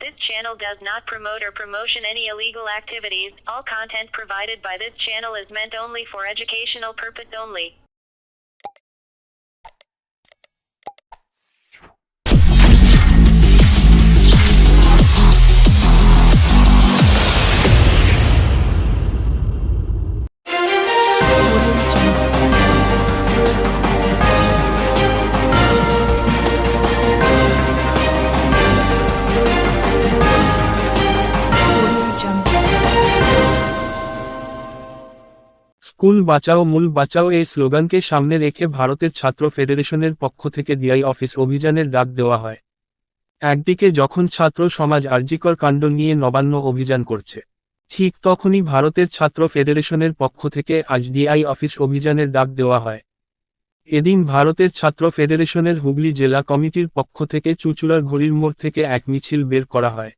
This channel does not promote or promotion any illegal activities. All content provided by this channel is meant only for educational purpose only. School বাঁচাও মূল বাঁচাও এই স্লোগানকে সামনে রেখে ভারতের ছাত্র ফেডারেশনের পক্ষ থেকে ডিআই অফিস অভিযানের ডাক দেওয়া হয়। একদিকে যখন ছাত্র সমাজ আরজিকর কাণ্ড নিয়ে নবান্ন অভিযান করছে, ঠিক তখনই ভারতের ছাত্র ফেডারেশনের পক্ষ থেকে আজ ডিআই অফিস অভিযানের ডাক দেওয়া হয়। এদিন ভারতের ছাত্র ফেডারেশনের হুগলি জেলা কমিটির পক্ষ থেকে চুঁচুড়ার ঘড়ির মোড় থেকে এক মিছিল বের করা হয়।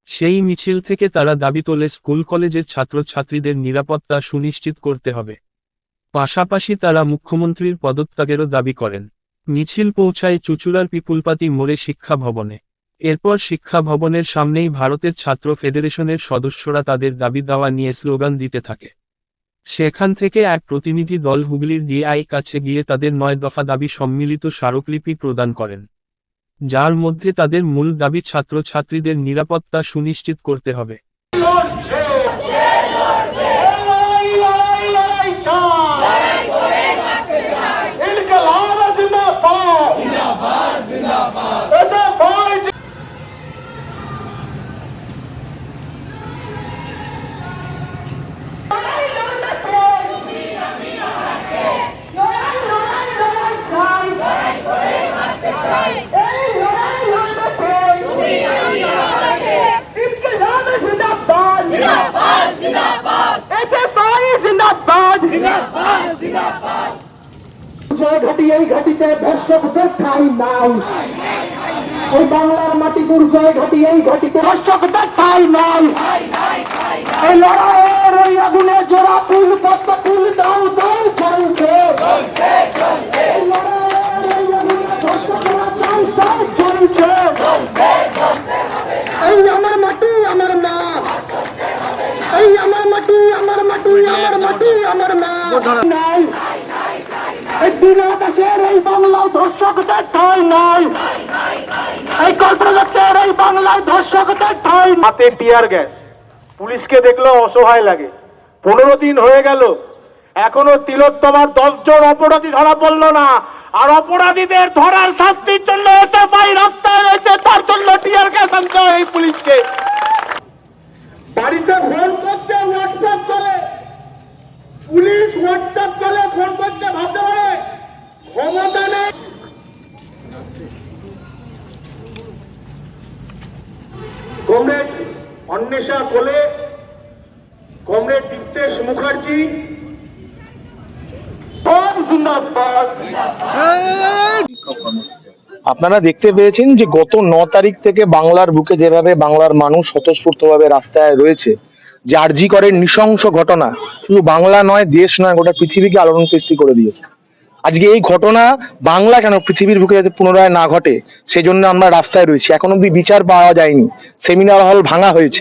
সেই মিছিল থেকে তারা দাবি তোলে স্কুল কলেজের ছাত্রছাত্রীদের নিরাপত্তা সুনিশ্চিত করতে হবে। পাশাপাশি তারা মুখ্যমন্ত্রীর পদত্যাগেরও দাবি করেন। মিছিল পৌঁছায় চুঁচুড়ার পিপুলপাতি মোড়ে শিক্ষা ভবনে। এরপর শিক্ষা ভবনের সামনেই ভারতের ছাত্র ফেডারেশনের সদস্যরা তাদের দাবি দাওয়া নিয়ে স্লোগান দিতে থাকে। সেখান থেকে এক প্রতিনিধি দল হুগলির ডিআই কাছে গিয়ে তাদের 9 দফা দাবি সম্মিলিত স্মারকলিপি প্রদান করেন, যার মধ্যে তাদের মূল দাবি ছাত্রছাত্রীদের নিরাপত্তা সুনিশ্চিত করতে হবে। এই ঘাটিতে ধর্ষকদের ঠাঁই নাই। এই বাংলার মাটি দুর্জয় ঘাটি, এই ঘাটিতে ধর্ষকদের ঠাঁই নাই। এই লড়াইয়ের ওই আগুনে জোড়া ফুল পদ্ম ফুল দাও দাও চলছে। এই লড়াইয়ের ওই আগুনে ধর্ষকরা চাই চাই চলছে। এই আমার মাটি আমার মা, এই আমার মাটি আমার মাটি আমার মাটি আমার মা নাই। এই দিন আকাশের এই বাংলায় ধর্ষকদের ঠাঁই নাই। এই কল্পনার এই বাংলায় ধর্ষকদের ঠাঁই। হাতে টিয়ার গ্যাস, পুলিশকে দেখলেও অসহায় লাগে। 15 দিন হয়ে গেল, এখনো তিলোত্তমার 10 জন অপরাধী ধরা পড়লো না। আর অপরাধীদের ধরার শাস্তির জন্য এতে ভাই রাস্তায় রয়েছে, তার জন্য টিয়ার গ্যাস আনতে হয় এই পুলিশকে। বাড়িতে ফোন করছে, হোয়াটসঅ্যাপ করে পুলিশ, হোয়াটসঅ্যাপ করে ফোন করছে, ভাবতে পারে ক্ষমতা নেই। কমরেড অন্বেষা কোলে, কমরেড দীপ্তেশ মুখার্জি, আপনারা দেখতে পেয়েছেন যে গত 9 তারিখ থেকে বাংলার বুকে যেভাবে বাংলার মানুষ স্বতঃস্ফূর্তভাবে রাস্তায় রয়েছে, যে আরজি করের নৃশংস ঘটনা শুধু বাংলা নয়, দেশ নয়, গোটা পৃথিবীকে আলোড়ন সৃষ্টি করে দিয়েছে। আজকে এই ঘটনা বাংলা কেন, পৃথিবীর বুকে যাতে পুনরায় না ঘটে সেই জন্য আমরা রাস্তায় রয়েছি। এখন অব্দি বিচার পাওয়া যায়নি, সেমিনার হল ভাঙা হয়েছে,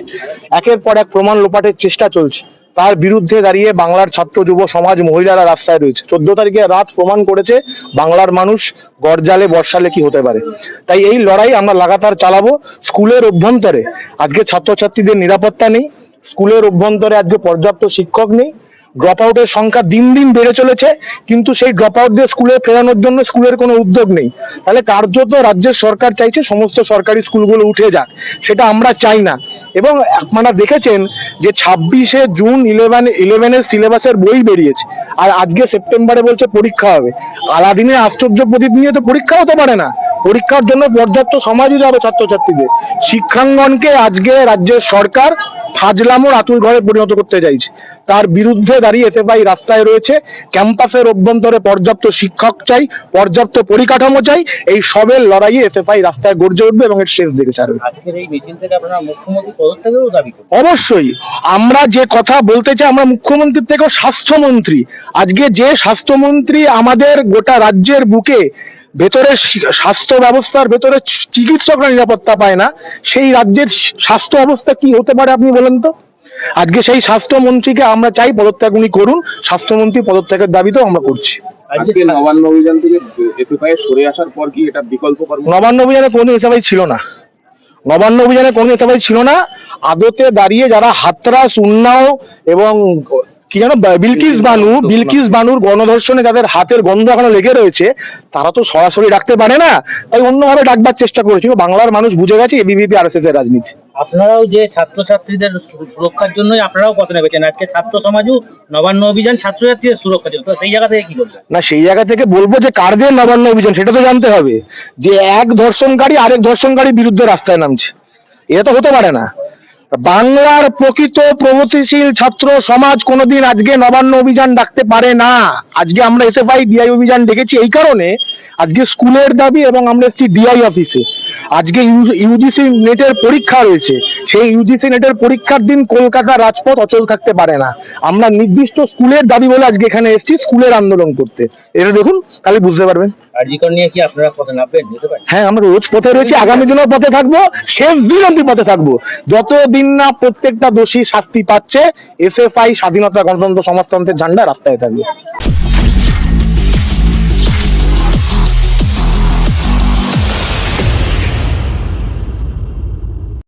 একের পর এক প্রমাণ লোপাটের চেষ্টা চলছে। তার বিরুদ্ধে দাঁড়িয়ে বাংলার ছাত্র যুব সমাজ মহিলারা রাস্তায় রয়েছে। 14 তারিখে রাত প্রমাণ করেছে বাংলার মানুষ গরজালে বর্ষালে কি হতে পারে। তাই এই লড়াই আমরা লাগাতার চালাবো। স্কুলের অভ্যন্তরে আজকে ছাত্রছাত্রীদের নিরাপত্তা নেই, স্কুলের অভ্যন্তরে আজকে পর্যাপ্ত শিক্ষক নেই, ড্রপ আউটের সংখ্যা দিন দিন বেড়ে চলেছে, কিন্তু সেই ড্রপ আউটদের স্কুলে ফেরানোর জন্য স্কুলের কোনো উদ্যোগ নেই। তাহলে কার্যত রাজ্যের সরকার চাইছে সমস্ত সরকারি স্কুলগুলো উঠে যাক, সেটা আমরা চাই না। এবং আপনারা দেখেছেন যে 26শে জুন 11-এর সিলেবাসের বই বেরিয়েছে, আর আজকে সেপ্টেম্বরে বলছে পরীক্ষা হবে। আলাদিনের আশ্চর্য প্রদীপ নিয়ে তো পরীক্ষা হতে পারে না। পরীক্ষার জন্য পর্যাপ্ত সময় দিতে হবে ছাত্রছাত্রীদের। শিক্ষাঙ্গনকে আজকে রাজ্যের সরকার ফাজলামোর আতুর ঘরে পরিণত করতে চাইছে, তার বিরুদ্ধে দাঁড়িয়ে এসএফআই রাস্তায় রয়েছে। ক্যাম্পাসের অভ্যন্তরে পর্যাপ্ত শিক্ষক চাই, পর্যাপ্ত পরিকাঠামো চাই। এই সবের লড়াইয়ে এসএফআই রাস্তায় গর্জে উঠবে এবং এর শেষ দিকে ছাড়বে। আজকের এই মিছিল থেকে আপনারা মুখ্যমন্ত্রী পদত্যাগেরও দাবি করেন? অবশ্যই আমরা যে কথা বলতে চাই, আমরা মুখ্যমন্ত্রীর থেকেও স্বাস্থ্যমন্ত্রী, আজকে যে স্বাস্থ্যমন্ত্রী আমাদের গোটা রাজ্যের বুকে ভেতরে স্বাস্থ্য ব্যবস্থার ভেতরে চিকিৎসকরা নিরাপত্তা পায় না, সেই রাজ্যের স্বাস্থ্য অবস্থা কি হতে পারে আপনি বলেন তো? আজকে সেই স্বাস্থ্যমন্ত্রীকে আমরা চাই পদত্যাগ উনি করুন, স্বাস্থ্যমন্ত্রী পদত্যাগের দাবিতেও আমরা করছি। আজকে নবান্ন অভিযান থেকে এসএফআই সরে আসার পর কি এটা বিকল্প কর্ম? নবান্ন অভিযানে কোনো এসএফআই ছিল না, নবান্ন অভিযানে কোনো এসএফআই ছিল না। আদতে দাঁড়িয়ে যারা হাতরাস, উন্নাও এবং কি জানো বিলকিস বানুর গণধর্ষণে যাদের হাতের গন্ধ এখনো লেগে রয়েছে, তারা তো সরাসরি ডাকতে পারে না, তাই অন্যভাবে ডাকবার চেষ্টা করেছিল। বাংলার মানুষ বুঝে গেছে এবিভিপি আরএসএস এর রাজনীতি। আপনারাও যে ছাত্রছাত্রীদের সুরক্ষার জন্যই আপনারাও কত নেবেছেন, আজকে ছাত্র সমাজও নবান্ন অভিযান ছাত্রছাত্রীদের সুরক্ষার জন্য, তো সেই জায়গা থেকে কি বলবেন? না, সেই জায়গা থেকে বলবো যে কারদের নবান্ন অভিযান সেটা তো জানতে হবে, যে এক ধর্ষণকারী আরেক ধর্ষণকারীর বিরুদ্ধে রাস্তায় নামছে, এটা তো হতে পারে না। বাংলার প্রকৃত প্রগতিশীল ছাত্র সমাজ কোনোদিন আজকে নবান্ন অভিযান ডাকতে পারে না। আজকে আমরা এসএফআই ডিআই অভিযান ডেকেছি এই কারণে, আজকে স্কুলের দাবি এবং আমরা এসেছি ডিআই অফিসে। আজকে ইউজিসি নেটের পরীক্ষা রয়েছে, সেই ইউজিসি নেটের পরীক্ষার দিন কলকাতার রাজপথ অচল থাকতে পারে না। আমরা নির্দিষ্ট স্কুলের দাবি বলে আজকে এখানে এসেছি স্কুলের আন্দোলন করতে। এটা দেখুন, তাহলে বুঝতে পারবেন। আরজিকর নিয়ে কি আপনারা পথে নামবেন? হ্যাঁ, আমরা রোজ পথে রয়েছি, আগামী দিনেও পথে থাকবো, শেষ দিন অব্দি পথে থাকবো। যতদিন না প্রত্যেকটা দোষী শাস্তি পাচ্ছে, এসএফআই স্বাধীনতা, গণতন্ত্র, সমাজতন্ত্রের ঝান্ডা রাস্তায় থাকবে।